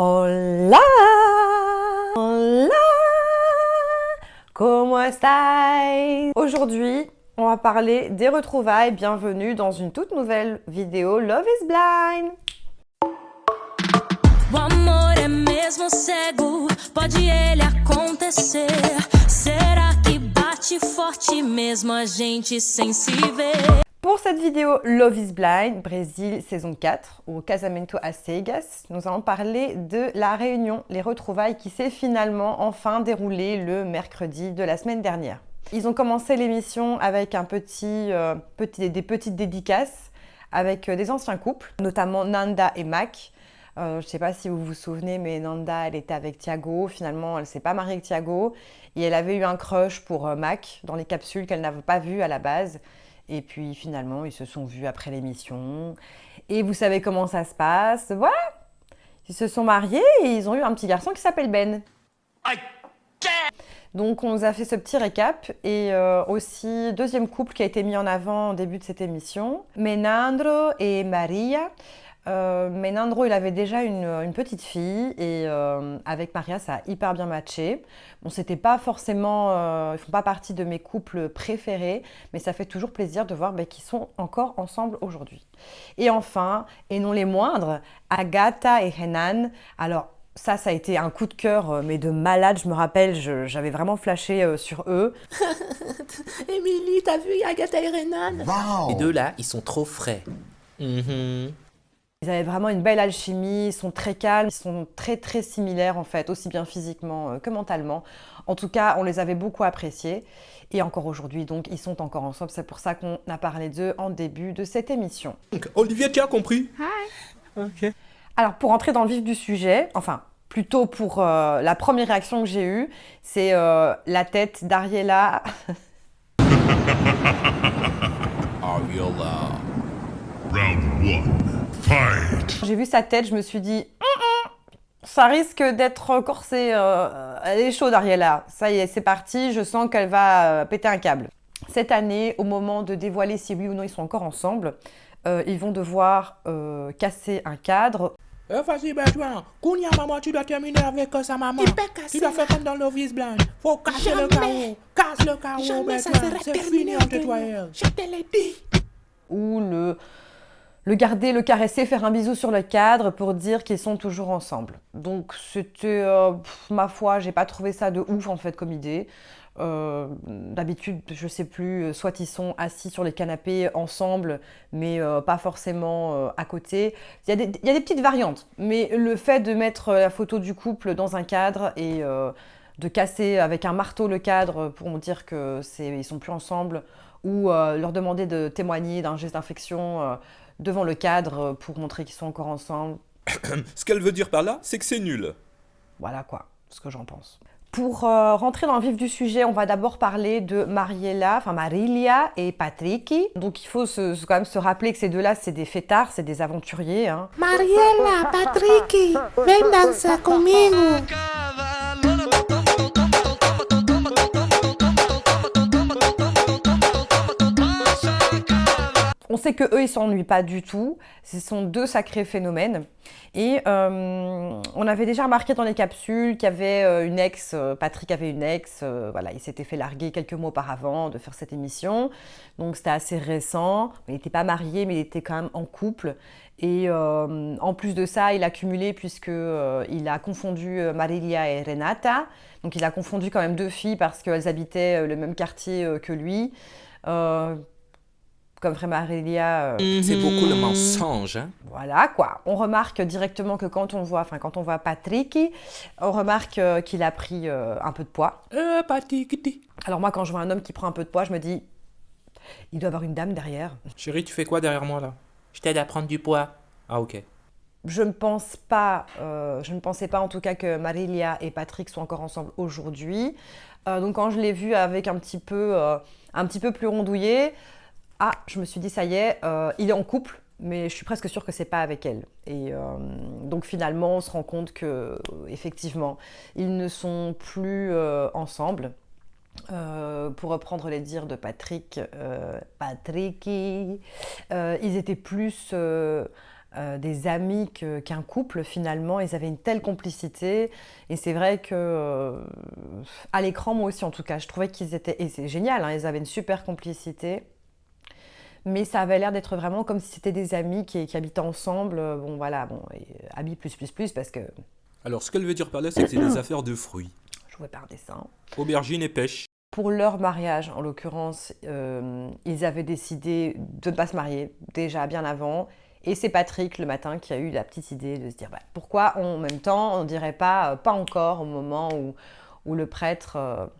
Hola, hola, ¿cómo estáis? Aujourd'hui, on va parler des retrouvailles. Bienvenue dans une toute nouvelle vidéo Love is Blind. O amor é mesmo cego, pode ele acontecer. Será que bate forte mesmo a gente sem se ver? Pour cette vidéo Love is Blind, Brésil saison 4, au Casamento a Cegas, nous allons parler de la réunion, les retrouvailles qui s'est finalement enfin déroulée le mercredi de la semaine dernière. Ils ont commencé l'émission avec des petites dédicaces avec des anciens couples, notamment Nanda et Mac. Je ne sais pas si vous vous souvenez, mais Nanda, elle était avec Thiago. Finalement, elle ne s'est pas mariée avec Thiago. Et elle avait eu un crush pour Mac dans les capsules qu'elle n'avait pas vues à la base. Et puis finalement, ils se sont vus après l'émission. Et vous savez comment ça se passe. Voilà, ils se sont mariés et ils ont eu un petit garçon qui s'appelle Ben. Donc on nous a fait ce petit récap et aussi deuxième couple qui a été mis en avant au début de cette émission, Menandro et Maria. Menandro, il avait déjà une petite fille et avec Maria, ça a hyper bien matché. Bon, c'était pas forcément, ils font pas partie de mes couples préférés, mais ça fait toujours plaisir de voir qu'ils sont encore ensemble aujourd'hui. Et enfin, et non les moindres, Agatha et Renan. Alors ça a été un coup de cœur, mais de malade, je me rappelle, j'avais vraiment flashé sur eux. Émilie, t'as vu Agatha et Renan? Wow. Les deux là, ils sont trop frais. Ils avaient vraiment une belle alchimie, ils sont très calmes, ils sont très très similaires en fait, aussi bien physiquement que mentalement. En tout cas, on les avait beaucoup appréciés et encore aujourd'hui, donc ils sont encore ensemble. C'est pour ça qu'on a parlé d'eux en début de cette émission. Donc, Olivier, tu as compris? Ok. Alors pour entrer dans le vif du sujet, enfin plutôt pour la première réaction que j'ai eue, c'est la tête d'Ariella. Ariella. Round one, fight! J'ai vu sa tête, je me suis dit, ça risque d'être corsé. Elle est chaude, Ariella. Ça y est, c'est parti. Je sens qu'elle va péter un câble. Cette année, au moment de dévoiler si oui ou non ils sont encore ensemble, ils vont devoir casser un cadre. Vas-y, Bertrand. Kounia, maman, tu dois terminer avec sa maman. Tu dois faire comme dans Love is Blind. Faut casser le carreau. Casse le carreau, Bertrand. C'est fini entre toi et elle. Je te l'ai dit. Ou le garder, le caresser, faire un bisou sur le cadre pour dire qu'ils sont toujours ensemble. Donc c'était, ma foi, j'ai pas trouvé ça de ouf en fait comme idée. D'habitude, je sais plus, soit ils sont assis sur les canapés ensemble, mais pas forcément à côté. Il y a des petites variantes, mais le fait de mettre la photo du couple dans un cadre et de casser avec un marteau le cadre pour me dire qu'ils sont plus ensemble, ou leur demander de témoigner d'un geste d'affection devant le cadre pour montrer qu'ils sont encore ensemble. Ce qu'elle veut dire par là, c'est que c'est nul. Voilà quoi, ce que j'en pense. Pour rentrer dans le vif du sujet, on va d'abord parler de Marilia et Patricky. Donc il faut quand même se rappeler que ces deux-là, c'est des fêtards, c'est des aventuriers. Hein. Mariela, Patricky, ven danza conmigo. On sait que eux, ils s'ennuient pas du tout. Ce sont deux sacrés phénomènes. Et on avait déjà remarqué dans les capsules qu'il y avait une ex, Patrick avait une ex, voilà, il s'était fait larguer quelques mois auparavant de faire cette émission. Donc c'était assez récent. Il n'était pas marié, mais il était quand même en couple. Et en plus de ça, il a cumulé puisqu'il a confondu Marilia et Renata. Donc il a confondu quand même deux filles parce qu'elles habitaient le même quartier que lui. Comme ferait Marilia. C'est beaucoup le mensonge, hein. Voilà quoi. On remarque directement que quand on voit Patricky, on remarque qu'il a pris un peu de poids. Patricky. Alors moi, quand je vois un homme qui prend un peu de poids, je me dis, il doit avoir une dame derrière. Chérie, tu fais quoi derrière moi là? Je t'aide à prendre du poids. Ah, ok. Je ne pensais pas en tout cas que Marilia et Patrick sont encore ensemble aujourd'hui. Donc quand je l'ai vu avec un petit peu plus rondouillé, je me suis dit, ça y est, il est en couple, mais je suis presque sûre que c'est pas avec elle. Et donc finalement, on se rend compte que effectivement, ils ne sont plus ensemble. Pour reprendre les dires de Patricky, ils étaient plus des amis qu'un couple finalement. Ils avaient une telle complicité et c'est vrai que à l'écran, moi aussi en tout cas, je trouvais qu'ils étaient, et c'est génial, hein, ils avaient une super complicité. Mais ça avait l'air d'être vraiment comme si c'était des amis qui habitaient ensemble. Bon voilà, bon, amis plus parce que Alors, ce qu'elle veut dire par là, c'est que c'est des affaires de fruits. je jouais par dessin. Aubergine et pêche. Pour leur mariage, en l'occurrence, ils avaient décidé de ne pas se marier déjà bien avant. Et c'est Patrick le matin qui a eu la petite idée de se dire pourquoi en même temps on ne dirait pas encore au moment où le prêtre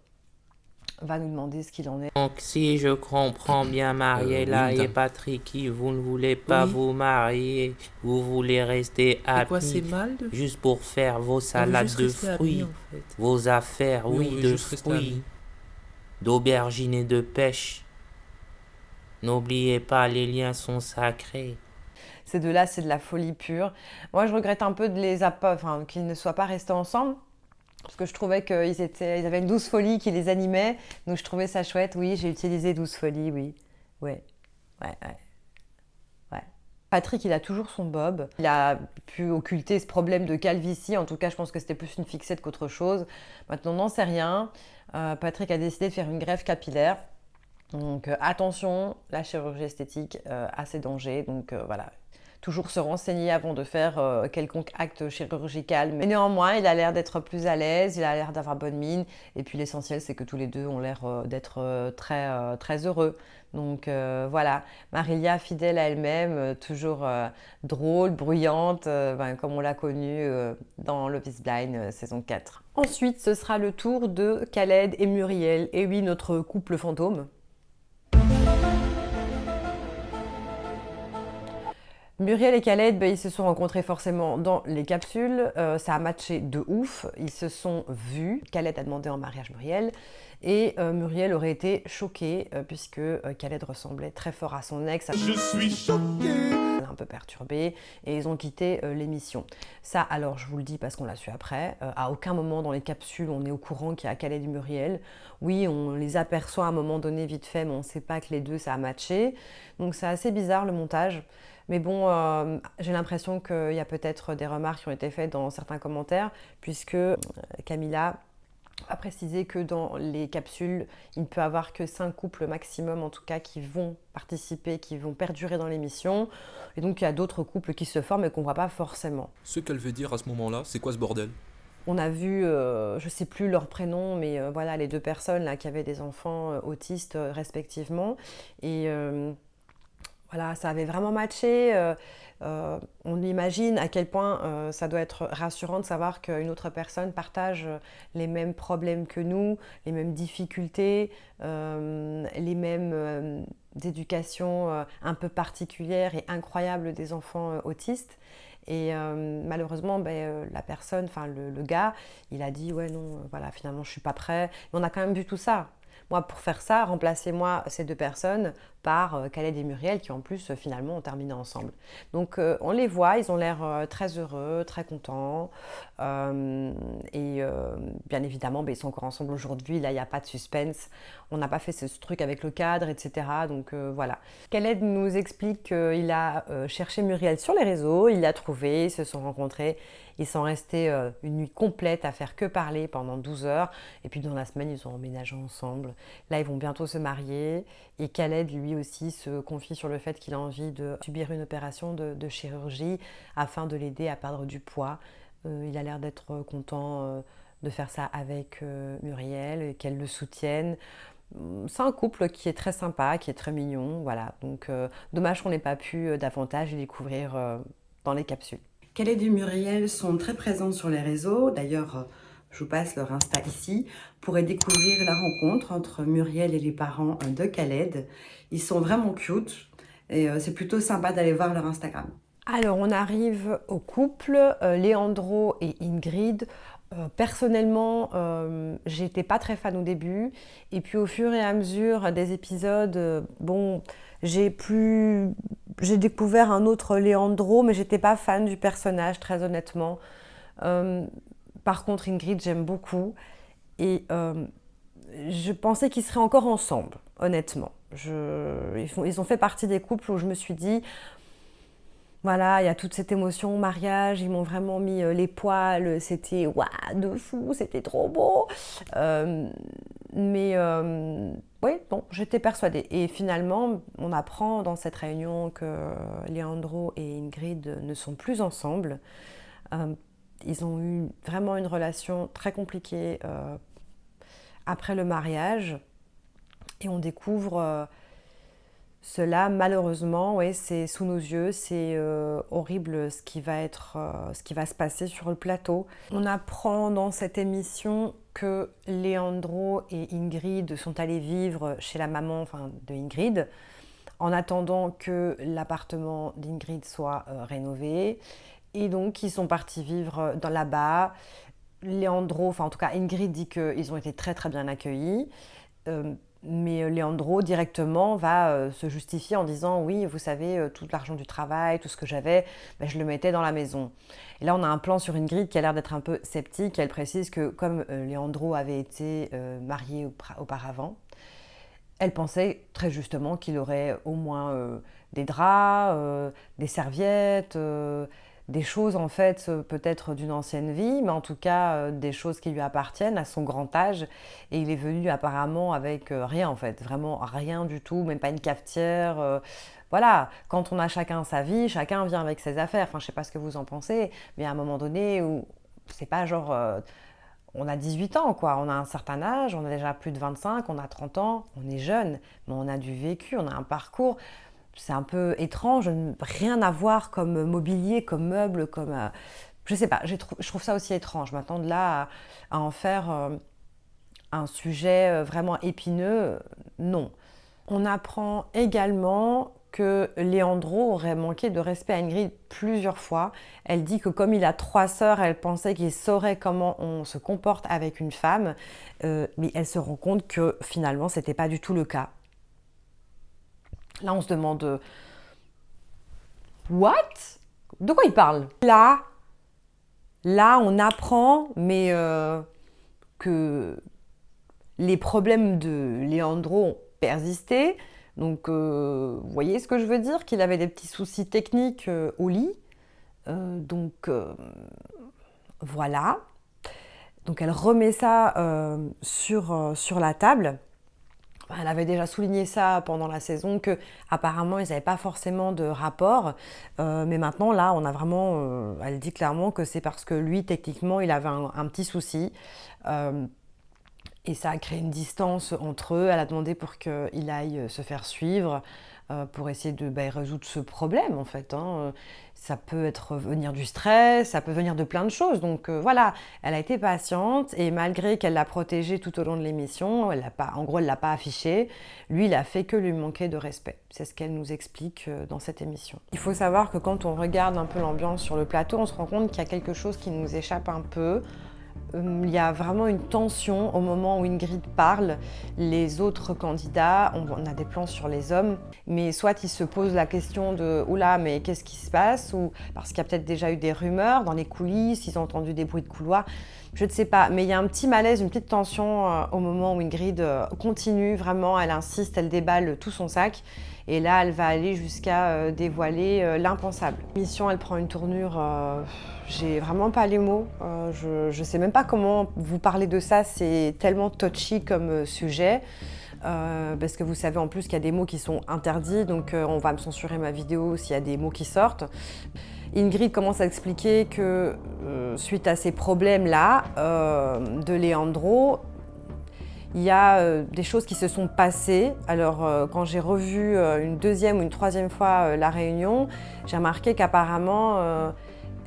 va nous demander ce qu'il en est. Donc, si je comprends bien, Mariella oui, et madame. Patrick, vous ne voulez pas Oui. vous marier, vous voulez rester Et quoi, c'est amis, mal de... juste pour faire vos On veut salades juste de rester amis, fruits, en fait. vos affaires, Oui, on oui, veut de juste rester fruits, amis. d'aubergines et de pêche. N'oubliez pas, les liens sont sacrés. Ces deux-là, c'est de la folie pure. Moi, je regrette un peu qu'ils ne soient pas restés ensemble. Parce que je trouvais qu'ils avaient une douce folie qui les animait. Donc je trouvais ça chouette. Oui, j'ai utilisé douce folie, oui. Ouais. Patrick, il a toujours son bob. Il a pu occulter ce problème de calvitie. En tout cas, je pense que c'était plus une fixette qu'autre chose. Maintenant, on n'en sait rien. Patrick a décidé de faire une greffe capillaire. Donc attention, la chirurgie esthétique a ses dangers. Donc voilà, toujours se renseigner avant de faire quelconque acte chirurgical. Mais néanmoins, il a l'air d'être plus à l'aise, il a l'air d'avoir bonne mine. Et puis l'essentiel, c'est que tous les deux ont l'air d'être très heureux. Donc voilà, Marilia, fidèle à elle-même, toujours drôle, bruyante, comme on l'a connue dans Love is Blind saison 4. Ensuite, ce sera le tour de Khaled et Muriel. Et oui, notre couple fantôme. Muriel et Khaled, ils se sont rencontrés forcément dans les capsules. Ça a matché de ouf. Ils se sont vus. Khaled a demandé en mariage Muriel. Et Muriel aurait été choquée puisque Khaled ressemblait très fort à son ex. Je suis choqué. Un peu perturbé et ils ont quitté l'émission. Ça, alors je vous le dis parce qu'on l'a su après, à aucun moment dans les capsules on est au courant qu'il y a Khaled et Muriel. Oui, on les aperçoit à un moment donné vite fait, mais on ne sait pas que les deux ça a matché. Donc c'est assez bizarre le montage. Mais bon, j'ai l'impression qu'il y a peut-être des remarques qui ont été faites dans certains commentaires, puisque Camilla a précisé que dans les capsules, il ne peut y avoir que 5 couples maximum, en tout cas, qui vont participer, qui vont perdurer dans l'émission. Et donc, il y a d'autres couples qui se forment et qu'on ne voit pas forcément. Ce qu'elle veut dire à ce moment-là, c'est quoi ce bordel? On a vu, je ne sais plus leur prénom, mais voilà, les deux personnes là, qui avaient des enfants autistes respectivement. Et voilà, ça avait vraiment matché. On imagine à quel point ça doit être rassurant de savoir qu'une autre personne partage les mêmes problèmes que nous, les mêmes difficultés, les mêmes éducations un peu particulières et incroyables des enfants autistes. Et malheureusement, la personne, enfin le gars, il a dit ouais non, voilà, finalement je suis pas prêt. Mais on a quand même vu tout ça. Moi, pour faire ça, remplacez-moi ces deux personnes par Khaled et Muriel qui en plus finalement ont terminé ensemble. Donc on les voit, ils ont l'air très heureux, très contents et bien évidemment ils sont encore ensemble aujourd'hui, là il n'y a pas de suspense, on n'a pas fait ce truc avec le cadre, etc. Donc voilà. Khaled nous explique qu'il a cherché Muriel sur les réseaux, il l'a trouvée, ils se sont rencontrés. Ils sont restés une nuit complète à faire que parler pendant 12 heures. Et puis dans la semaine, ils ont emménagé ensemble. Là, ils vont bientôt se marier. Et Khaled, lui aussi, se confie sur le fait qu'il a envie de subir une opération de chirurgie afin de l'aider à perdre du poids. Il a l'air d'être content de faire ça avec Muriel et qu'elle le soutienne. C'est un couple qui est très sympa, qui est très mignon. Voilà. Donc dommage qu'on n'ait pas pu davantage les découvrir dans les capsules. Khaled et Muriel sont très présents sur les réseaux. D'ailleurs, je vous passe leur Insta ici. Vous pourrez découvrir la rencontre entre Muriel et les parents de Khaled. Ils sont vraiment cute et c'est plutôt sympa d'aller voir leur Instagram. Alors, on arrive au couple, Leandro et Ingrid. Personnellement, j'étais pas très fan au début. Et puis, au fur et à mesure des épisodes, j'ai découvert un autre Leandro, mais j'étais pas fan du personnage, très honnêtement. Par contre, Ingrid, j'aime beaucoup. Et je pensais qu'ils seraient encore ensemble, honnêtement. Ils ont fait partie des couples où je me suis dit, Voilà, il y a toute cette émotion au mariage, ils m'ont vraiment mis les poils, c'était waouh, de fou, c'était trop beau. Oui, bon, j'étais persuadée. Et finalement, on apprend dans cette réunion que Leandro et Ingrid ne sont plus ensemble. Ils ont eu vraiment une relation très compliquée après le mariage. Et on découvre cela, malheureusement, ouais, c'est sous nos yeux, c'est horrible ce qui va se passer sur le plateau. On apprend dans cette émission que Leandro et Ingrid sont allés vivre chez la maman de Ingrid, en attendant que l'appartement d'Ingrid soit rénové. Et donc, ils sont partis vivre là-bas. Leandro, en tout cas, Ingrid dit qu'ils ont été très très bien accueillis. Mais Leandro, directement, va se justifier en disant « Oui, vous savez, tout l'argent du travail, tout ce que j'avais, je le mettais dans la maison. » Et là, on a un plan sur Ingrid qui a l'air d'être un peu sceptique. Elle précise que comme Leandro avait été marié auparavant, elle pensait très justement qu'il aurait au moins des draps, des serviettes, des choses en fait peut-être d'une ancienne vie, mais en tout cas des choses qui lui appartiennent à son grand âge. Et il est venu apparemment avec rien en fait, vraiment rien du tout, même pas une cafetière. Voilà, quand on a chacun sa vie, chacun vient avec ses affaires. Enfin, je sais pas ce que vous en pensez, mais à un moment donné où c'est pas genre... on a 18 ans, quoi. On a un certain âge, on a déjà plus de 25, on a 30 ans, on est jeune, mais on a du vécu, on a un parcours. C'est un peu étrange, rien à voir comme mobilier, comme meuble, comme... je sais pas, je trouve ça aussi étrange. Maintenant, de là à en faire un sujet vraiment épineux, non. On apprend également que Leandro aurait manqué de respect à Ingrid plusieurs fois. Elle dit que comme il a 3 sœurs, elle pensait qu'il saurait comment on se comporte avec une femme, mais elle se rend compte que finalement, c'était pas du tout le cas. Là, on se demande what? De quoi il parle? Là, on apprend, mais que les problèmes de Leandro ont persisté. Donc, vous voyez ce que je veux dire? Qu'il avait des petits soucis techniques au lit. Voilà. Donc, elle remet ça sur la table. Elle avait déjà souligné ça pendant la saison, qu'apparemment, ils n'avaient pas forcément de rapport. Mais maintenant, là, on a vraiment... elle dit clairement que c'est parce que lui, techniquement, il avait un petit souci. Et ça a créé une distance entre eux. Elle a demandé pour qu'il aille se faire suivre pour essayer de résoudre ce problème, en fait. Ça peut venir du stress, ça peut venir de plein de choses. Donc voilà, elle a été patiente et malgré qu'elle l'a protégé tout au long de l'émission, elle ne l'a pas affiché, lui, il a fait que lui manquer de respect. C'est ce qu'elle nous explique dans cette émission. Il faut savoir que quand on regarde un peu l'ambiance sur le plateau, on se rend compte qu'il y a quelque chose qui nous échappe un peu. Il y a vraiment une tension au moment où Ingrid parle. Les autres candidats, on a des plans sur les hommes, mais soit ils se posent la question de « Oula, mais qu'est-ce qui se passe ?» ou parce qu'il y a peut-être déjà eu des rumeurs dans les coulisses, ils ont entendu des bruits de couloir, je ne sais pas. Mais il y a un petit malaise, une petite tension au moment où Ingrid continue, vraiment, elle insiste, elle déballe tout son sac. Et là, elle va aller jusqu'à dévoiler l'impensable. L'émission, elle prend une tournure... j'ai vraiment pas les mots. Je sais même pas comment vous parler de ça. C'est tellement touchy comme sujet. Parce que vous savez en plus qu'il y a des mots qui sont interdits. Donc on va me censurer ma vidéo s'il y a des mots qui sortent. Ingrid commence à expliquer que suite à ces problèmes-là de Leandro, il y a des choses qui se sont passées. Alors, quand j'ai revu une deuxième ou une troisième fois la réunion, j'ai remarqué qu'apparemment,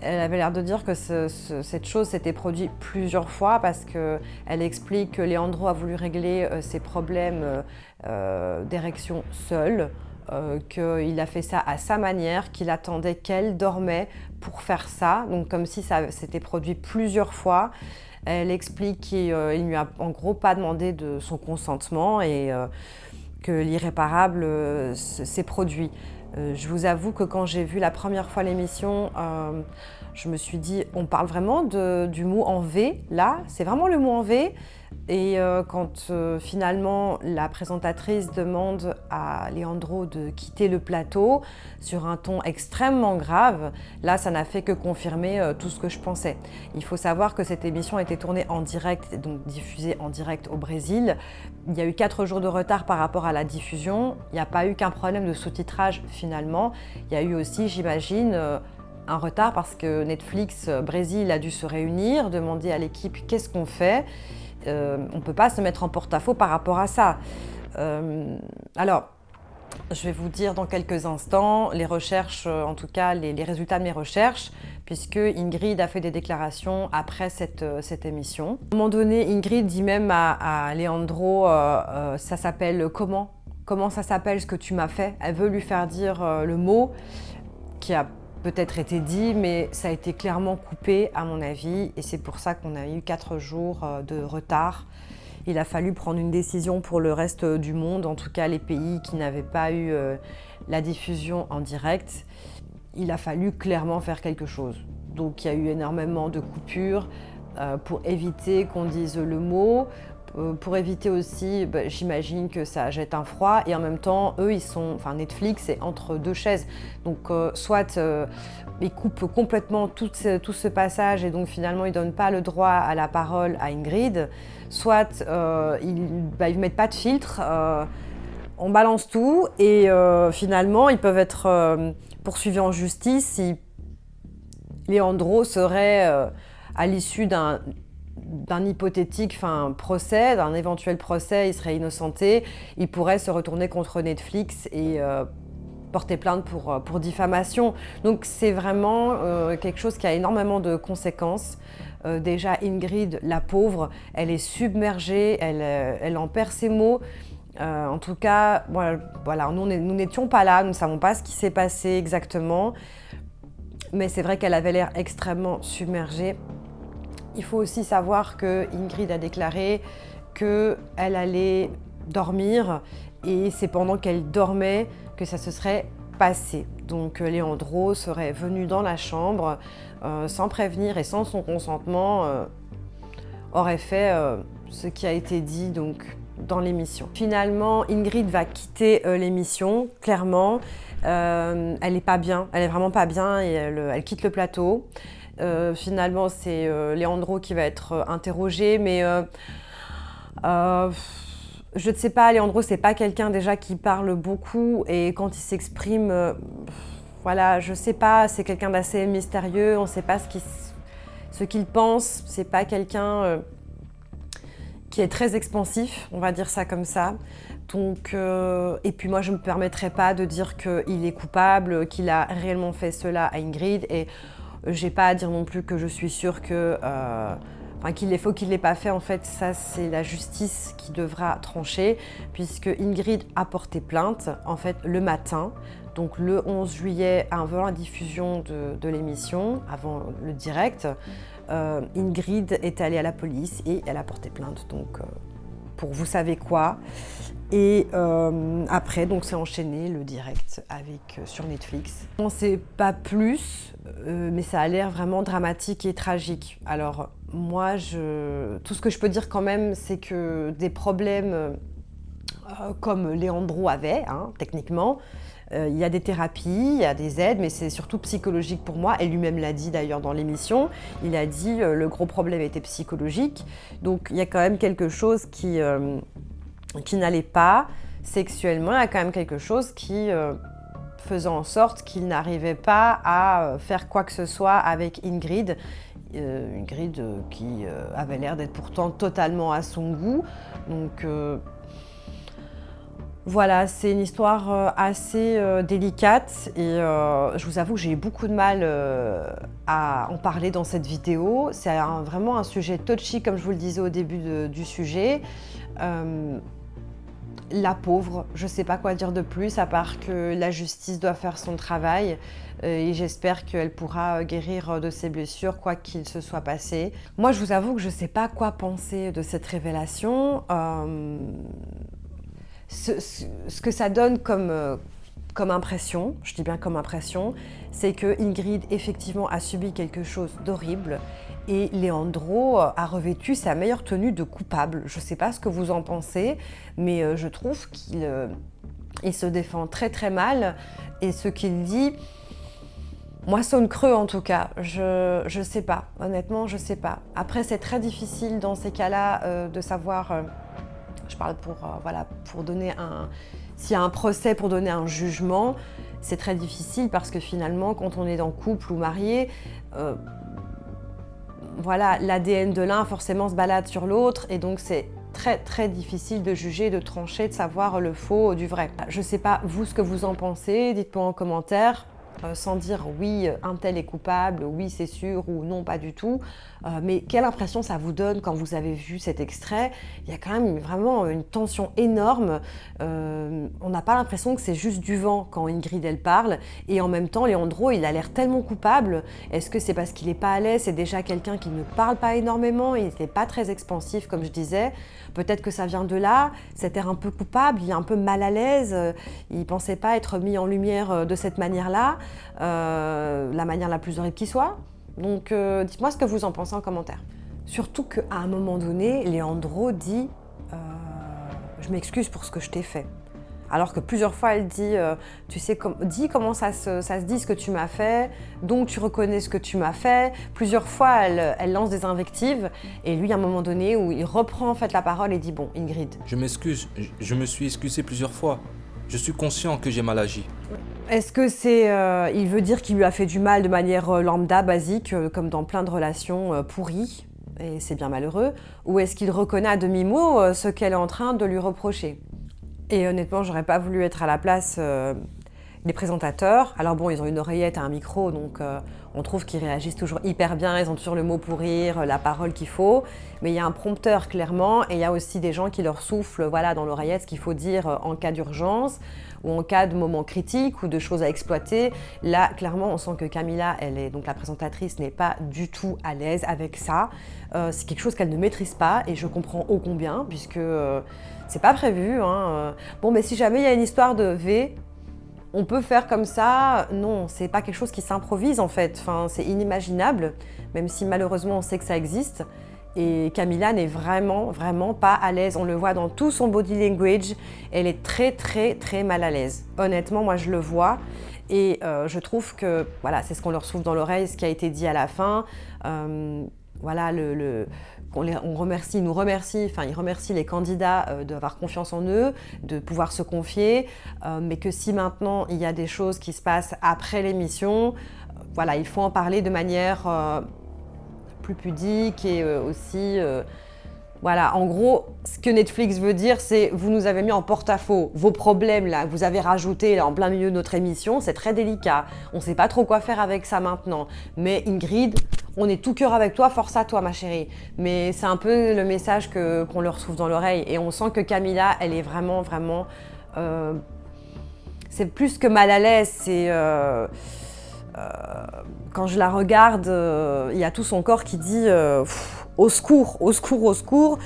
elle avait l'air de dire que cette chose s'était produite plusieurs fois parce qu'elle explique que Leandro a voulu régler ses problèmes d'érection seul, qu'il a fait ça à sa manière, qu'il attendait qu'elle dormait pour faire ça, donc comme si ça s'était produit plusieurs fois. Elle explique qu'il ne lui a en gros pas demandé de son consentement et que l'irréparable s'est produit. Je vous avoue que quand j'ai vu la première fois l'émission, Je me suis dit, on parle vraiment du mot en V, là, c'est vraiment le mot en V. Et quand finalement la présentatrice demande à Leandro de quitter le plateau sur un ton extrêmement grave, là ça n'a fait que confirmer tout ce que je pensais. Il faut savoir que cette émission a été tournée en direct, donc diffusée en direct au Brésil. Il y a eu 4 jours de retard par rapport à la diffusion. Il n'y a pas eu qu'un problème de sous-titrage finalement. Il y a eu aussi, j'imagine, un retard parce que Netflix Brésil a dû se réunir, demander à l'équipe qu'est-ce qu'on fait. On ne peut pas se mettre en porte-à-faux par rapport à ça. Alors, je vais vous dire dans quelques instants les recherches, en tout cas les résultats de mes recherches, puisque Ingrid a fait des déclarations après cette émission. À un moment donné, Ingrid dit même à Leandro, ça s'appelle comment ? Comment ça s'appelle ce que tu m'as fait ? Elle veut lui faire dire le mot qui a peut-être été dit, mais ça a été clairement coupé à mon avis et c'est pour ça qu'on a eu 4 jours de retard. Il a fallu prendre une décision pour le reste du monde, en tout cas les pays qui n'avaient pas eu la diffusion en direct. Il a fallu clairement faire quelque chose. Donc il y a eu énormément de coupures pour éviter qu'on dise le mot, pour éviter aussi, j'imagine que ça jette un froid et en même temps, eux, Netflix est entre 2 chaises. Donc soit ils coupent complètement tout ce passage et donc finalement ils ne donnent pas le droit à la parole à Ingrid, soit ils ne mettent pas de filtre, on balance tout et finalement ils peuvent être poursuivis en justice si Leandro serait à l'issue d'un hypothétique procès, d'un éventuel procès, il serait innocenté, il pourrait se retourner contre Netflix et porter plainte pour diffamation. Donc c'est vraiment quelque chose qui a énormément de conséquences. Déjà Ingrid, la pauvre, elle est submergée, elle en perd ses mots. En tout cas, voilà, nous n'étions pas là, nous ne savons pas ce qui s'est passé exactement. Mais c'est vrai qu'elle avait l'air extrêmement submergée. Il faut aussi savoir que Ingrid a déclaré qu'elle allait dormir et c'est pendant qu'elle dormait que ça se serait passé. Donc Leandro serait venu dans la chambre sans prévenir et sans son consentement, aurait fait ce qui a été dit donc, dans l'émission. Finalement, Ingrid va quitter l'émission, clairement. Elle n'est pas bien, elle est vraiment pas bien et elle quitte le plateau. Finalement, c'est Leandro qui va être interrogé, mais je ne sais pas, Leandro, c'est pas quelqu'un déjà qui parle beaucoup et quand il s'exprime, voilà, je sais pas, c'est quelqu'un d'assez mystérieux, on ne sait pas ce qu'il pense, c'est pas quelqu'un qui est très expansif, on va dire ça comme ça. Donc, et puis moi, je ne me permettrai pas de dire qu'il est coupable, qu'il a réellement fait cela à Ingrid et j'ai pas à dire non plus que je suis sûre qu'il est faux, qu'il ne l'ait pas fait. En fait, ça, c'est la justice qui devra trancher, puisque Ingrid a porté plainte, en fait, le matin, donc le 11 juillet, avant la diffusion de l'émission, avant le direct. Ingrid est allée à la police et elle a porté plainte, donc pour vous savez quoi. Et après, donc, c'est enchaîné le direct sur Netflix. On ne sait pas plus, mais ça a l'air vraiment dramatique et tragique. Alors, moi, tout ce que je peux dire quand même, c'est que des problèmes comme Leandro avait, techniquement, il y a des thérapies, il y a des aides, mais c'est surtout psychologique pour moi. Et lui-même l'a dit d'ailleurs dans l'émission. Il a dit le gros problème était psychologique. Donc, il y a quand même quelque chose qui n'allait pas sexuellement, il y a quand même quelque chose qui faisait en sorte qu'il n'arrivait pas à faire quoi que ce soit avec Ingrid. Ingrid qui avait l'air d'être pourtant totalement à son goût. Donc voilà, c'est une histoire assez délicate et je vous avoue que j'ai eu beaucoup de mal à en parler dans cette vidéo. C'est vraiment un sujet touchy, comme je vous le disais au début du sujet. La pauvre, je ne sais pas quoi dire de plus, à part que la justice doit faire son travail et j'espère qu'elle pourra guérir de ses blessures, quoi qu'il se soit passé. Moi, je vous avoue que je ne sais pas quoi penser de cette révélation. Ce que ça donne comme comme impression, je dis bien comme impression, c'est que Ingrid effectivement a subi quelque chose d'horrible et Leandro a revêtu sa meilleure tenue de coupable. Je ne sais pas ce que vous en pensez, mais je trouve qu'il il se défend très très mal et ce qu'il dit, moi sonne creux en tout cas. Je sais pas, honnêtement je sais pas. Après c'est très difficile dans ces cas-là de savoir, je parle pour donner un... S'il y a un procès pour donner un jugement, c'est très difficile parce que finalement, quand on est en couple ou marié, l'ADN de l'un forcément se balade sur l'autre et donc c'est très très difficile de juger, de trancher, de savoir le faux du vrai. Je ne sais pas vous ce que vous en pensez, dites-moi en commentaire. Sans dire oui, un tel est coupable, oui c'est sûr ou non pas du tout. Mais quelle impression ça vous donne quand vous avez vu cet extrait? Il y a quand même vraiment une tension énorme. On n'a pas l'impression que c'est juste du vent quand Ingrid elle parle. Et en même temps, Leandro il a l'air tellement coupable. Est-ce que c'est parce qu'il n'est pas à l'aise? C'est déjà quelqu'un qui ne parle pas énormément, il n'était pas très expansif comme je disais. Peut-être que ça vient de là, cet air un peu coupable, il est un peu mal à l'aise. Il ne pensait pas être mis en lumière de cette manière-là. La manière la plus horrible qui soit. Donc dites-moi ce que vous en pensez en commentaire. Surtout qu'à un moment donné, Leandro dit je m'excuse pour ce que je t'ai fait. Alors que plusieurs fois elle dit tu sais dis comment ça se dit ce que tu m'as fait, donc tu reconnais ce que tu m'as fait. Plusieurs fois elle lance des invectives et lui à un moment donné où il reprend en fait la parole et dit bon Ingrid. Je m'excuse, je me suis excusé plusieurs fois. Je suis conscient que j'ai mal agi. Est-ce que c'est, il veut dire qu'il lui a fait du mal de manière lambda, basique, comme dans plein de relations pourries, et c'est bien malheureux, ou est-ce qu'il reconnaît à demi-mot ce qu'elle est en train de lui reprocher? Et honnêtement, j'aurais pas voulu être à la place des présentateurs. Alors bon, ils ont une oreillette et un micro, donc on trouve qu'ils réagissent toujours hyper bien, ils ont toujours le mot pour rire, la parole qu'il faut. Mais il y a un prompteur clairement, et il y a aussi des gens qui leur soufflent dans l'oreillette ce qu'il faut dire en cas d'urgence, ou en cas de moment critique, ou de choses à exploiter. Là, clairement, on sent que Camilla, donc la présentatrice, n'est pas du tout à l'aise avec ça. C'est quelque chose qu'elle ne maîtrise pas, et je comprends ô combien, puisque c'est pas prévu. Bon, mais si jamais il y a une histoire de V, on peut faire comme ça. Non, c'est pas quelque chose qui s'improvise en fait. Enfin, c'est inimaginable, même si malheureusement on sait que ça existe. Et Camilla n'est vraiment pas à l'aise. On le voit dans tout son body language. Elle est très mal à l'aise. Honnêtement, moi je le vois. Et je trouve que, c'est ce qu'on leur souffle dans l'oreille, ce qui a été dit à la fin. On remercie, il remercie les candidats d'avoir confiance en eux, de pouvoir se confier, mais que si maintenant il y a des choses qui se passent après l'émission, il faut en parler de manière plus pudique et aussi... en gros, ce que Netflix veut dire, c'est vous nous avez mis en porte-à-faux. Vos problèmes, là, que vous avez rajoutés là, en plein milieu de notre émission, c'est très délicat. On ne sait pas trop quoi faire avec ça maintenant. Mais Ingrid, on est tout cœur avec toi, force à toi, ma chérie. Mais c'est un peu le message qu'on leur souffle dans l'oreille. Et on sent que Camilla, elle est vraiment... c'est plus que mal à l'aise, c'est... quand je la regarde, il y a tout son corps qui dit au secours.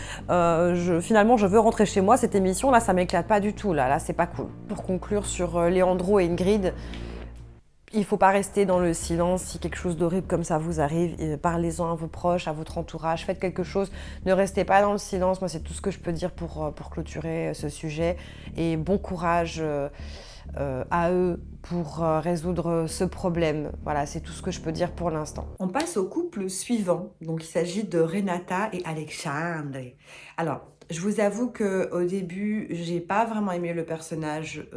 Finalement, je veux rentrer chez moi. Cette émission, là, ça m'éclate pas du tout. Là, c'est pas cool. Pour conclure sur Leandro et Ingrid, il faut pas rester dans le silence. Si quelque chose d'horrible comme ça vous arrive, parlez-en à vos proches, à votre entourage. Faites quelque chose. Ne restez pas dans le silence. Moi, c'est tout ce que je peux dire pour clôturer ce sujet. Et bon courage à eux pour résoudre ce problème. Voilà, c'est tout ce que je peux dire pour l'instant. On passe au couple suivant. Donc, il s'agit de Renata et Alexandre. Alors, je vous avoue qu'au début, j'ai pas vraiment aimé le personnage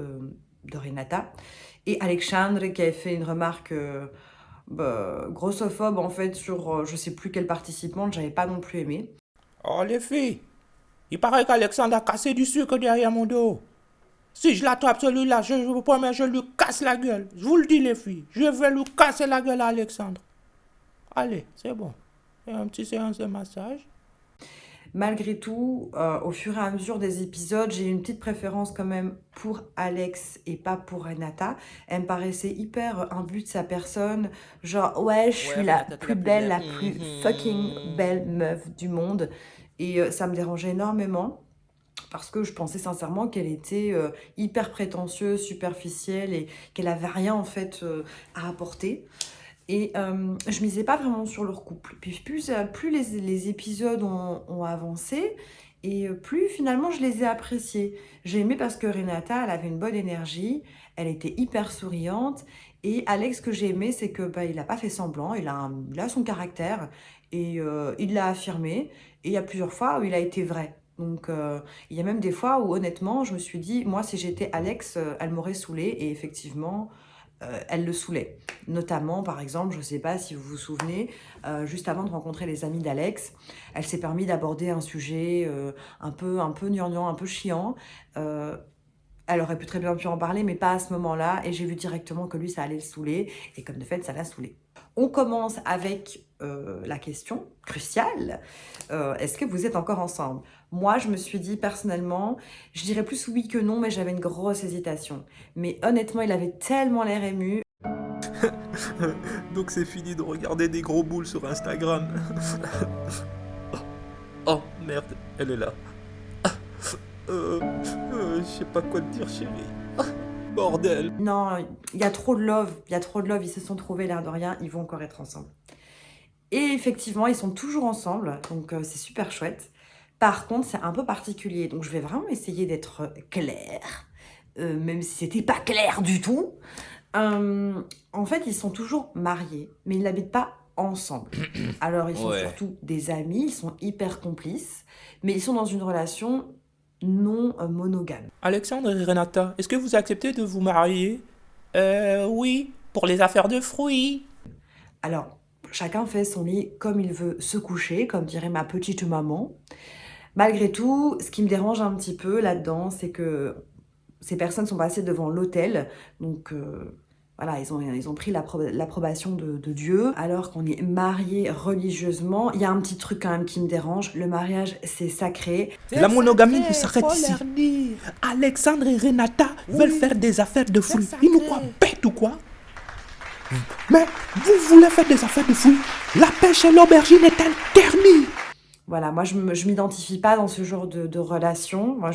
de Renata. Et Alexandre qui avait fait une remarque grossophobe en fait sur je sais plus quelle participante, j'avais pas non plus aimé. Oh les filles, il paraît qu'Alexandre a cassé du sucre derrière mon dos. Si je l'attrape celui-là, je vous promets, je lui casse la gueule. Je vous le dis les filles, je vais lui casser la gueule à Alexandre. Allez, c'est bon. Et un petit séance de massage. Malgré tout, au fur et à mesure des épisodes, j'ai une petite préférence quand même pour Alex et pas pour Renata. Elle me paraissait hyper imbue de sa personne. Genre, ouais, je suis la plus belle, la plus fucking belle meuf du monde. Et ça me dérangeait énormément. parce que je pensais sincèrement qu'elle était hyper prétentieuse, superficielle et qu'elle avait rien en fait à apporter. Et je misais pas vraiment sur leur couple. Puis plus les épisodes ont avancé, et plus finalement je les ai appréciés. J'ai aimé parce que Renata, elle avait une bonne énergie, elle était hyper souriante. Et Alex, ce que j'ai aimé, c'est que il n'a pas fait semblant, il a son caractère et il l'a affirmé. Et il y a plusieurs fois où il a été vrai. Donc il y a même des fois où honnêtement, je me suis dit, moi si j'étais Alex, elle m'aurait saoulée. Et effectivement, elle le saoulait. Notamment, par exemple, je ne sais pas si vous vous souvenez, juste avant de rencontrer les amis d'Alex, elle s'est permis d'aborder un sujet un peu gnangnan, un peu chiant. Elle aurait pu très bien pu en parler, mais pas à ce moment-là. Et j'ai vu directement que lui, ça allait le saouler. Et comme de fait, ça l'a saoulé. On commence avec la question cruciale. Est-ce que vous êtes encore ensemble? Moi, je me suis dit personnellement, je dirais plus oui que non, mais j'avais une grosse hésitation. Mais honnêtement, il avait tellement l'air ému. Donc c'est fini de regarder des gros boules sur Instagram. Oh merde, elle est là. Je sais pas quoi te dire, chérie. Bordel. Non, il y a trop de love. Il y a trop de love. Ils se sont trouvés, l'air de rien. Ils vont encore être ensemble. Et effectivement, ils sont toujours ensemble. Donc, c'est super chouette. Par contre, c'est un peu particulier. Donc, je vais vraiment essayer d'être claire. Même si c'était pas clair du tout. En fait, ils sont toujours mariés. Mais ils n'habitent pas ensemble. Alors, ils sont surtout des amis. Ils sont hyper complices. Mais ils sont dans une relation non monogame. Alexandre et Renata, est-ce que vous acceptez de vous marier? Oui, pour les affaires de fruits. Alors, chacun fait son lit comme il veut se coucher, comme dirait ma petite maman. Malgré tout, ce qui me dérange un petit peu là-dedans, c'est que ces personnes sont passées devant l'autel. Donc, voilà, ils ont pris l'approbation de Dieu. Alors qu'on est mariés religieusement, il y a un petit truc quand même qui me dérange. Le mariage, c'est sacré. La monogamie s'arrête ici. Alexandre et Renata veulent faire des affaires de fruits. Ils nous croient bêtes ou quoi? Mais vous voulez faire des affaires de fruits? La pêche et l'aubergine est interdite. Voilà, moi je m'identifie pas dans ce genre de relation. Moi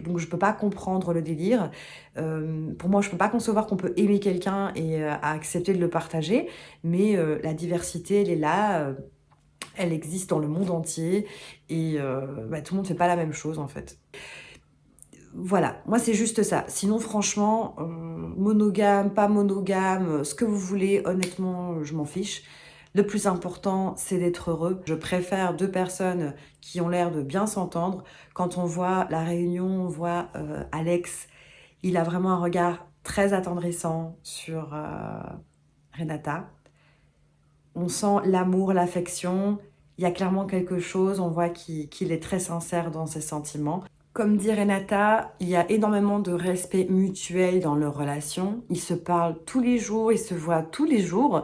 donc je peux pas comprendre le délire. Pour moi, je peux pas concevoir qu'on peut aimer quelqu'un et accepter de le partager. Mais la diversité, elle est là, elle existe dans le monde entier et tout le monde fait pas la même chose en fait. Voilà, moi c'est juste ça. Sinon franchement, monogame, pas monogame, ce que vous voulez, honnêtement, je m'en fiche. Le plus important, c'est d'être heureux. Je préfère deux personnes qui ont l'air de bien s'entendre. Quand on voit la réunion, on voit Alex, il a vraiment un regard très attendrissant sur Renata. On sent l'amour, l'affection. Il y a clairement quelque chose, on voit qu'il est très sincère dans ses sentiments. Comme dit Renata, il y a énormément de respect mutuel dans leur relation. Ils se parlent tous les jours, ils se voient tous les jours.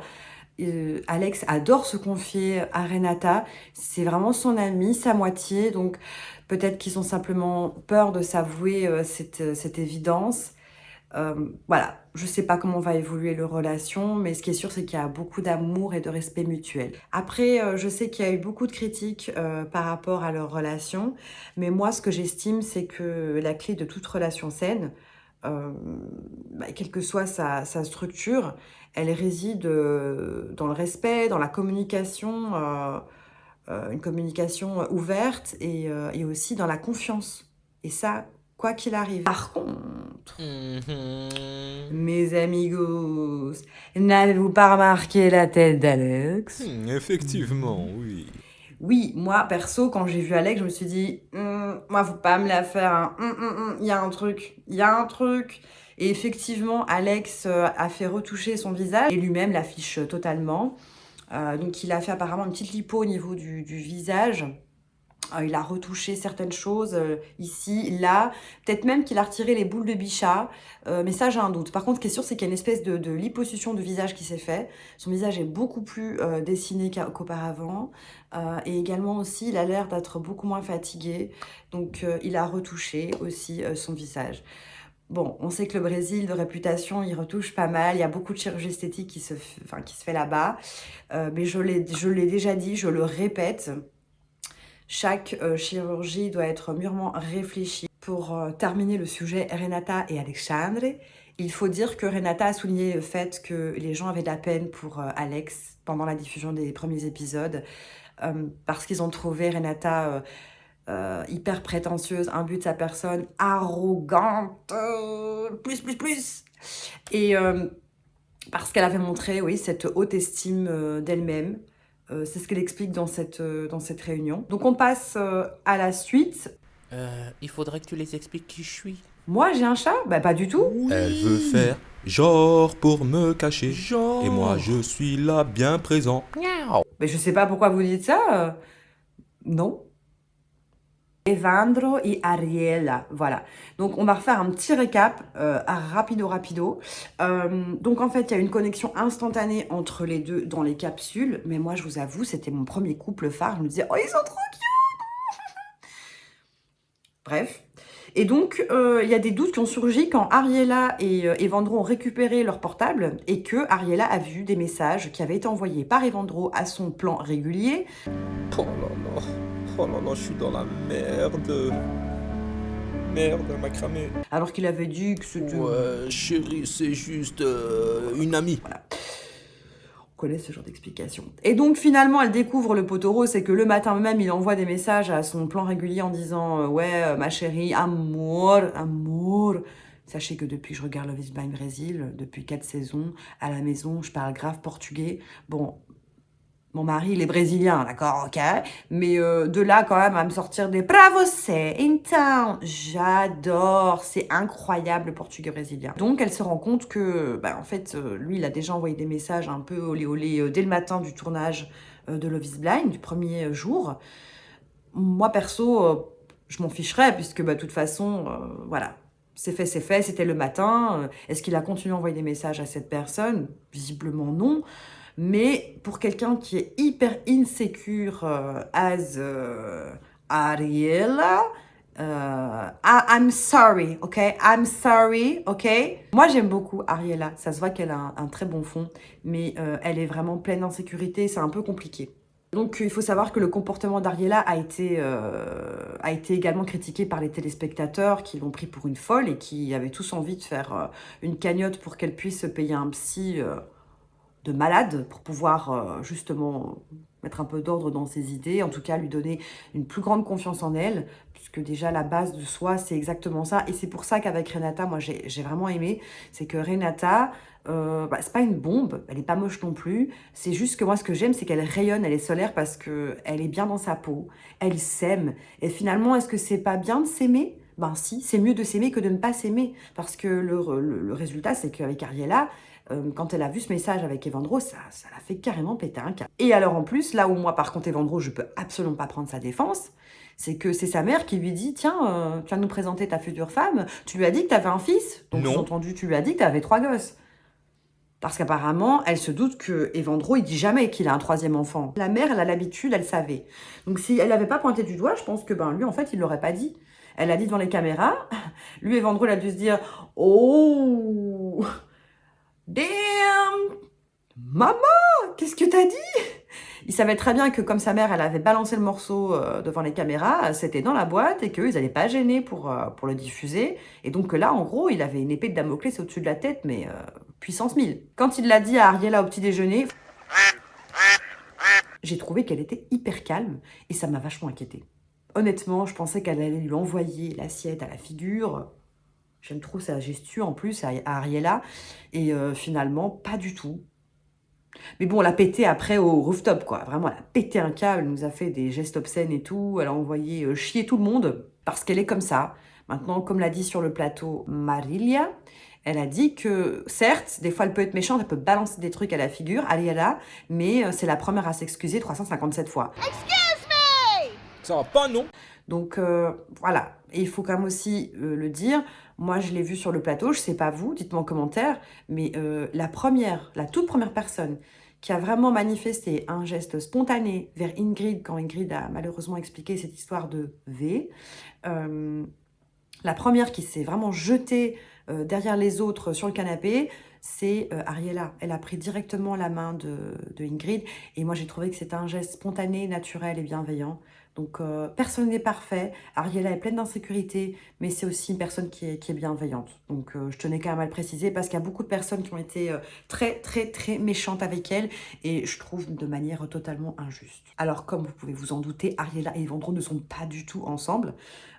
Alex adore se confier à Renata, c'est vraiment son ami, sa moitié, donc peut-être qu'ils ont simplement peur de s'avouer cette évidence. Voilà, je sais pas comment va évoluer leur relation, mais ce qui est sûr, c'est qu'il y a beaucoup d'amour et de respect mutuel. Après, je sais qu'il y a eu beaucoup de critiques par rapport à leur relation, mais moi, ce que j'estime, c'est que la clé de toute relation saine, quelle que soit sa structure, elle réside dans le respect, dans la communication, une communication ouverte et aussi dans la confiance. Et ça, quoi qu'il arrive. Par contre, mes amigos, n'avez-vous pas remarqué la tête d'Alex? Effectivement, oui. Oui, moi, perso, quand j'ai vu Alex, je me suis dit, moi, faut pas me la faire, hein. Il y a un truc, il y a un truc. Et effectivement, Alex a fait retoucher son visage et lui-même l'affiche totalement. Donc, il a fait apparemment une petite lipo au niveau du visage. Il a retouché certaines choses ici, là. Peut-être même qu'il a retiré les boules de Bichat. Mais ça, j'ai un doute. Par contre, ce qui est sûr, c'est qu'il y a une espèce de liposuction de visage qui s'est fait. Son visage est beaucoup plus dessiné qu'auparavant. Et également aussi, il a l'air d'être beaucoup moins fatigué. Donc, il a retouché aussi son visage. Bon, on sait que le Brésil, de réputation, il retouche pas mal. Il y a beaucoup de chirurgie esthétique qui se fait là-bas. Mais je l'ai déjà dit, je le répète. Chaque chirurgie doit être mûrement réfléchie. Pour terminer le sujet Renata et Alexandre, il faut dire que Renata a souligné le fait que les gens avaient de la peine pour Alex pendant la diffusion des premiers épisodes parce qu'ils ont trouvé Renata hyper prétentieuse, imbue de sa personne, arrogante, plus. Et parce qu'elle avait montré, oui, cette haute estime d'elle-même. C'est ce qu'elle explique dans cette réunion. Donc on passe à la suite. Il faudrait que tu les expliques qui je suis. Moi, j'ai un chat? Bah, pas du tout. Elle veut faire genre pour me cacher. Genre. Et moi, je suis là bien présent. Mais je sais pas pourquoi vous dites ça. Non. Evandro et Ariela, voilà. Donc on va refaire un petit récap, rapido. Donc en fait, il y a une connexion instantanée entre les deux dans les capsules. Mais moi, je vous avoue, c'était mon premier couple phare. Je me disais, oh, ils sont trop cute. Bref. Et donc, il y a des doutes qui ont surgi quand Ariela et Evandro ont récupéré leur portable et que Ariela a vu des messages qui avaient été envoyés par Evandro à son plan régulier. Oh là là, je suis dans la merde. Merde, elle m'a cramé. Alors qu'il avait dit que c'était... Ouais, chérie, c'est juste une amie. Voilà. On connaît ce genre d'explication. Et donc finalement, elle découvre le poteau rose, c'est que le matin même, il envoie des messages à son plan régulier en disant ouais, ma chérie, amour. Sachez que depuis que je regarde Love is Blind Brésil, depuis 4 saisons, à la maison, je parle grave portugais. Bon, mon mari, il est brésilien, d'accord, ok. Mais de là, quand même, à me sortir des pra você, então, j'adore. C'est incroyable, le portugais brésilien. Donc, elle se rend compte que, en fait, lui, il a déjà envoyé des messages un peu olé dès le matin du tournage de Love is Blind, du premier jour. Moi, perso, je m'en ficherais, puisque, de toute façon, voilà. C'est fait, c'était le matin. Est-ce qu'il a continué à envoyer des messages à cette personne? Visiblement, non. Mais pour quelqu'un qui est hyper insécure as Ariela, I'm sorry, ok? I'm sorry, ok? Moi, j'aime beaucoup Ariela. Ça se voit qu'elle a un très bon fond, mais elle est vraiment pleine d'insécurité. C'est un peu compliqué. Donc, il faut savoir que le comportement d'Ariela a été également critiqué par les téléspectateurs qui l'ont pris pour une folle et qui avaient tous envie de faire une cagnotte pour qu'elle puisse payer un psy de malade pour pouvoir justement mettre un peu d'ordre dans ses idées, en tout cas lui donner une plus grande confiance en elle, puisque déjà la base de soi, c'est exactement ça. Et c'est pour ça qu'avec Renata, moi j'ai vraiment aimé, c'est que Renata, c'est pas une bombe, elle est pas moche non plus, c'est juste que moi ce que j'aime, c'est qu'elle rayonne, elle est solaire parce qu'elle est bien dans sa peau, elle s'aime. Et finalement, est-ce que c'est pas bien de s'aimer? Ben si, c'est mieux de s'aimer que de ne pas s'aimer, parce que le résultat, c'est qu'avec Ariela, quand elle a vu ce message avec Evandro, ça l'a fait carrément péter un câble. Et alors en plus, là où moi par contre Evandro, je peux absolument pas prendre sa défense, c'est que c'est sa mère qui lui dit « Tiens, tu vas nous présenter ta future femme, tu lui as dit que tu avais un fils ?» Donc sous-entendu, tu lui as dit que tu avais 3 gosses. Parce qu'apparemment, elle se doute que Evandro, il dit jamais qu'il a un 3e enfant. La mère, elle a l'habitude, elle savait. Donc si elle n'avait pas pointé du doigt, je pense que lui, en fait, il l'aurait pas dit. Elle a dit devant les caméras. Lui, Evandro, il a dû se dire « Oh !» Damn! Maman! Qu'est-ce que t'as dit? Il savait très bien que comme sa mère, elle avait balancé le morceau devant les caméras, c'était dans la boîte et qu'ils n'allaient pas gêner pour le diffuser. Et donc là, en gros, il avait une épée de Damoclès au-dessus de la tête, mais puissance 1000. Quand il l'a dit à Ariela au petit déjeuner, j'ai trouvé qu'elle était hyper calme et ça m'a vachement inquiétée. Honnêtement, je pensais qu'elle allait lui envoyer l'assiette à la figure. J'aime trop sa gestuelle en plus à Ariela. Et finalement, pas du tout. Mais bon, elle a pété après au rooftop, quoi. Vraiment, elle a pété un câble, elle nous a fait des gestes obscènes et tout. Elle a envoyé chier tout le monde parce qu'elle est comme ça. Maintenant, comme l'a dit sur le plateau Marilia, elle a dit que, certes, des fois, elle peut être méchante, elle peut balancer des trucs à la figure, Ariela, mais c'est la première à s'excuser 357 fois. Excuse me! Ça va pas, non? Donc, voilà. Et il faut quand même aussi le dire, moi, je l'ai vu sur le plateau, je sais pas vous, dites-moi en commentaire, mais la toute première personne qui a vraiment manifesté un geste spontané vers Ingrid, quand Ingrid a malheureusement expliqué cette histoire de V, la première qui s'est vraiment jetée derrière les autres sur le canapé, c'est Ariella. Elle a pris directement la main de Ingrid et moi j'ai trouvé que c'était un geste spontané, naturel et bienveillant. Donc personne n'est parfait, Ariella est pleine d'insécurité, mais c'est aussi une personne qui est bienveillante. Donc je tenais quand même à le préciser parce qu'il y a beaucoup de personnes qui ont été très méchantes avec elle et je trouve de manière totalement injuste. Alors comme vous pouvez vous en douter, Ariella et Evandro ne sont pas du tout ensemble.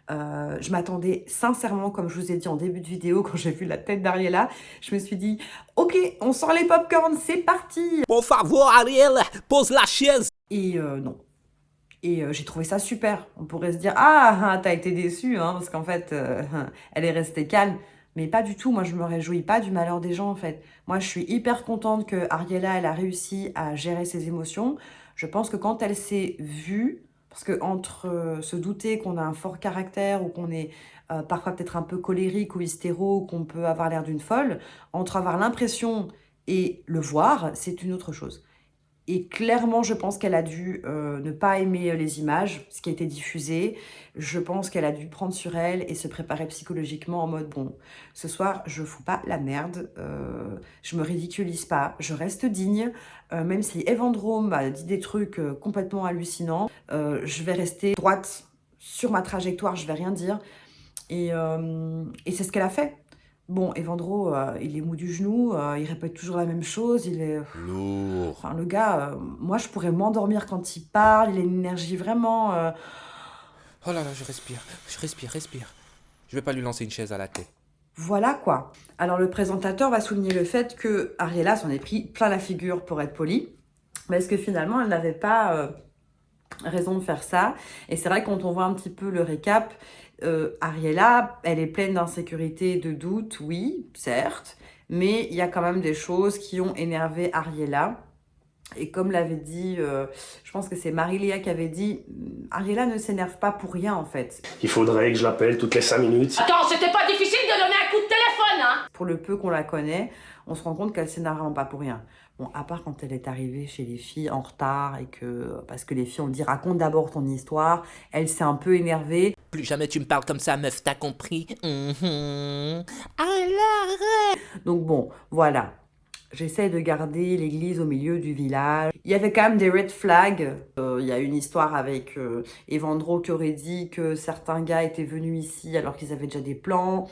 Je m'attendais sincèrement, comme je vous ai dit en début de vidéo, quand j'ai vu la tête d'Ariella, je me suis dit « Ok, on sort les popcorn, c'est parti !» Por favor, Ariel, pose la chaise. Et non. Et j'ai trouvé ça super. On pourrait se dire « Ah, t'as été déçue, hein, parce qu'en fait, elle est restée calme. » Mais pas du tout, moi je me réjouis pas du malheur des gens en fait. Moi je suis hyper contente que Ariella, elle a réussi à gérer ses émotions. Je pense que quand elle s'est vue, parce que entre se douter qu'on a un fort caractère ou qu'on est parfois peut-être un peu colérique ou hystéro, ou qu'on peut avoir l'air d'une folle, entre avoir l'impression et le voir, c'est une autre chose. Et clairement, je pense qu'elle a dû ne pas aimer les images, ce qui a été diffusé. Je pense qu'elle a dû prendre sur elle et se préparer psychologiquement en mode, bon, ce soir, je fous pas la merde, je me ridiculise pas, je reste digne. Même si Evandro m'a dit des trucs complètement hallucinants, je vais rester droite sur ma trajectoire, je vais rien dire. Et c'est ce qu'elle a fait. Bon, Evandro, il est mou du genou, il répète toujours la même chose, il est... Lourd. Enfin, le gars, moi, je pourrais m'endormir quand il parle, il a une énergie vraiment... Oh là là, je respire. Je vais pas lui lancer une chaise à la tête. Voilà, quoi. Alors, le présentateur va souligner le fait que Ariella s'en est pris plein la figure, pour être poli, parce que finalement, elle n'avait pas raison de faire ça. Et c'est vrai, quand on voit un petit peu le récap, Ariella, elle est pleine d'insécurité, de doutes, oui, certes, mais il y a quand même des choses qui ont énervé Ariella. Et comme l'avait dit, je pense que c'est Marie-Léa qui avait dit, Ariella ne s'énerve pas pour rien en fait. Il faudrait que je l'appelle toutes les 5 minutes. Attends, c'était pas difficile de donner un coup de téléphone, hein? Pour le peu qu'on la connaît, on se rend compte qu'elle s'énerve vraiment pas pour rien. Bon, à part quand elle est arrivée chez les filles en retard et que... Parce que les filles ont dit, raconte d'abord ton histoire. Elle s'est un peu énervée. Plus jamais tu me parles comme ça, meuf, t'as compris? Donc bon, voilà. J'essaie de garder l'église au milieu du village. Il y avait quand même des red flags. Il y a une histoire avec Evandro qui aurait dit que certains gars étaient venus ici alors qu'ils avaient déjà des plans,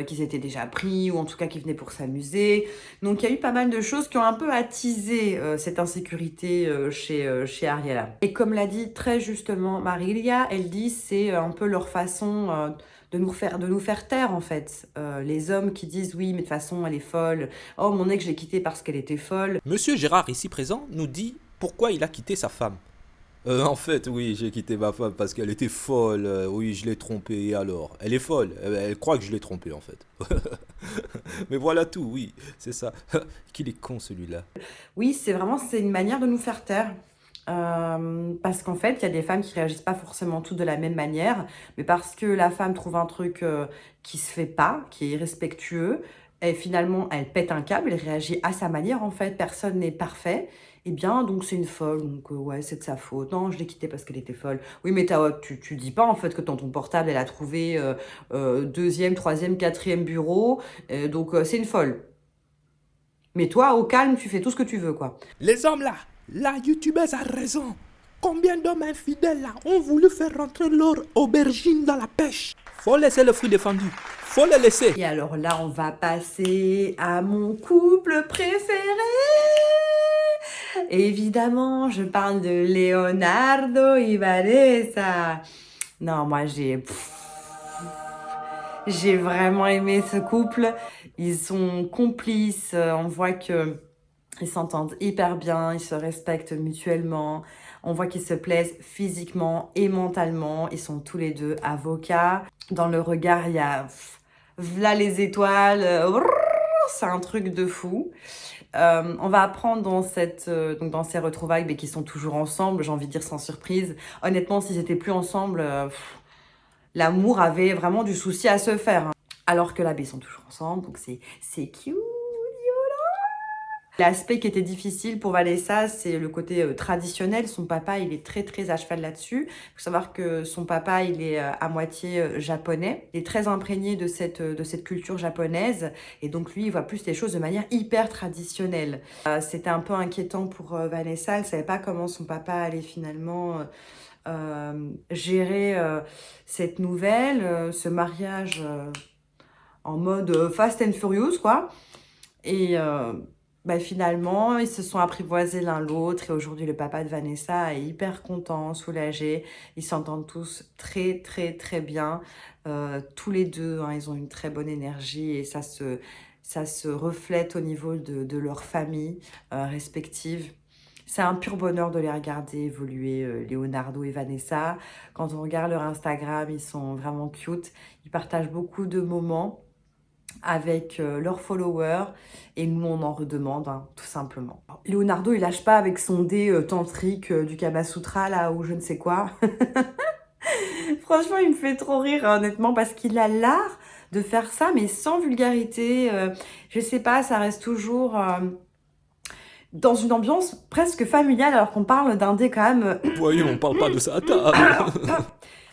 qu'ils étaient déjà pris, ou en tout cas qu'ils venaient pour s'amuser. Donc il y a eu pas mal de choses qui ont un peu attisé cette insécurité chez Ariella. Et comme l'a dit très justement Marie-Léa, elle dit c'est un peu leur façon... de nous faire taire en fait. Les hommes qui disent oui mais de toute façon elle est folle, oh mon ex je l'ai quittée parce qu'elle était folle. Monsieur Gérard, ici présent, nous dit pourquoi il a quitté sa femme. En fait, oui, j'ai quitté ma femme parce qu'elle était folle. Oui, je l'ai trompée, et alors? Elle est folle. Elle croit que je l'ai trompée, en fait. Mais voilà tout, oui, c'est ça. Qu'il est con, celui-là. Oui, c'est une manière de nous faire taire. Parce qu'en fait, il y a des femmes qui réagissent pas forcément toutes de la même manière, mais parce que la femme trouve un truc qui se fait pas, qui est irrespectueux, et finalement, elle pète un câble, elle réagit à sa manière, en fait, personne n'est parfait, et bien, donc c'est une folle, donc ouais, c'est de sa faute. Non, je l'ai quittée parce qu'elle était folle. Oui, mais tu dis pas, en fait, que dans ton portable, elle a trouvé deuxième, troisième, quatrième bureau, donc c'est une folle. Mais toi, au calme, tu fais tout ce que tu veux, quoi. Les hommes là, la youtubeuse a raison. Combien d'hommes infidèles là ont voulu faire rentrer leur aubergine dans la pêche? Faut laisser le fruit défendu. Faut le laisser. Et alors là, on va passer à mon couple préféré. Évidemment, je parle de Leonardo et Vanessa. Non, moi, j'ai vraiment aimé ce couple. Ils sont complices. On voit que ils s'entendent hyper bien. Ils se respectent mutuellement. On voit qu'ils se plaisent physiquement et mentalement. Ils sont tous les deux avocats. Dans le regard, il y a... V'là les étoiles. C'est un truc de fou. On va apprendre dans ces retrouvailles mais qui sont toujours ensemble, j'ai envie de dire sans surprise. Honnêtement, s'ils n'étaient plus ensemble, l'amour avait vraiment du souci à se faire. Hein. Alors que là, ils sont toujours ensemble, donc c'est cute. L'aspect qui était difficile pour Vanessa, c'est le côté traditionnel. Son papa, il est très très à cheval là-dessus. Il faut savoir que son papa, il est à moitié japonais. Il est très imprégné de cette culture japonaise. Et donc lui, il voit plus les choses de manière hyper traditionnelle. C'était un peu inquiétant pour Vanessa. Elle ne savait pas comment son papa allait finalement gérer cette nouvelle, ce mariage en mode Fast and Furious, quoi. Et finalement, ils se sont apprivoisés l'un l'autre et aujourd'hui, le papa de Vanessa est hyper content, soulagé. Ils s'entendent tous très, très, très bien. Tous les deux, hein, ils ont une très bonne énergie et ça se reflète au niveau de leur famille respective. C'est un pur bonheur de les regarder évoluer, Leonardo et Vanessa. Quand on regarde leur Instagram, ils sont vraiment cute. Ils partagent beaucoup de moments avec leurs followers et nous on en redemande, hein, tout simplement. Leonardo il lâche pas avec son dé tantrique du Kama Sutra là ou je ne sais quoi. Franchement il me fait trop rire honnêtement parce qu'il a l'art de faire ça mais sans vulgarité. Je sais pas, ça reste toujours dans une ambiance presque familiale alors qu'on parle d'un dé quand même. Voyons, on parle pas de ça à table.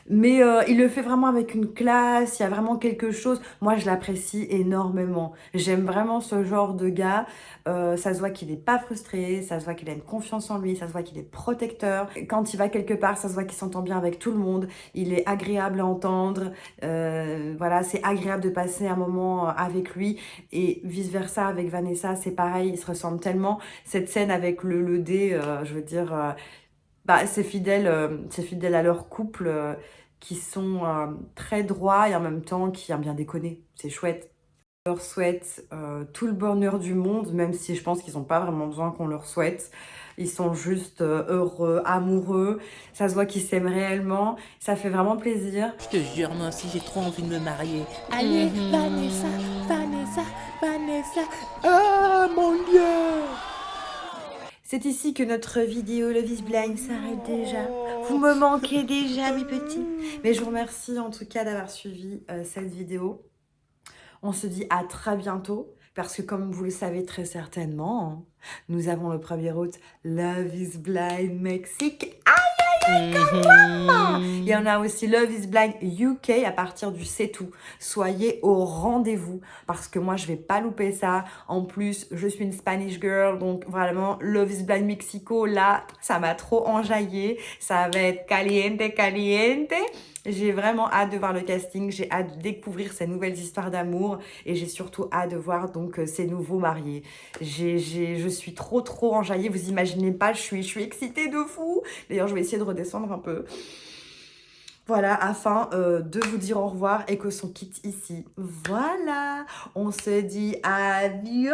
Mais il le fait vraiment avec une classe, il y a vraiment quelque chose. Moi, je l'apprécie énormément. J'aime vraiment ce genre de gars. Ça se voit qu'il n'est pas frustré, ça se voit qu'il a une confiance en lui, ça se voit qu'il est protecteur. Quand il va quelque part, ça se voit qu'il s'entend bien avec tout le monde. Il est agréable à entendre. Voilà, c'est agréable de passer un moment avec lui. Et vice-versa avec Vanessa, c'est pareil, ils se ressemblent tellement. Cette scène avec le dé, je veux dire... c'est fidèle à leur couple qui sont très droits et en même temps qui aiment bien déconner. C'est chouette. Je leur souhaite tout le bonheur du monde, même si je pense qu'ils n'ont pas vraiment besoin qu'on leur souhaite. Ils sont juste heureux, amoureux. Ça se voit qu'ils s'aiment réellement. Ça fait vraiment plaisir. Je te jure, moi aussi, j'ai trop envie de me marier. Allez, Vanessa, Vanessa, Vanessa. Ah, mon Dieu! C'est ici que notre vidéo Love is Blind s'arrête déjà. Vous me manquez déjà, mes petits. Mais je vous remercie en tout cas d'avoir suivi cette vidéo. On se dit à très bientôt. Parce que comme vous le savez très certainement, nous avons le 1er août Love is Blind Mexique. Aïe, il y en a aussi Love is Blind UK à partir du 7 août. Soyez au rendez-vous parce que moi je vais pas louper ça. En plus je suis une Spanish girl donc vraiment Love is Blind Mexico là ça m'a trop enjaillé. Ça va être caliente caliente. J'ai vraiment hâte de voir le casting, j'ai hâte de découvrir ces nouvelles histoires d'amour et j'ai surtout hâte de voir donc ces nouveaux mariés. Je suis trop enjaillée, vous imaginez pas, je suis excitée de fou. D'ailleurs, je vais essayer de redescendre un peu. Voilà, afin de vous dire au revoir et que son quitte ici. Voilà, on se dit adios.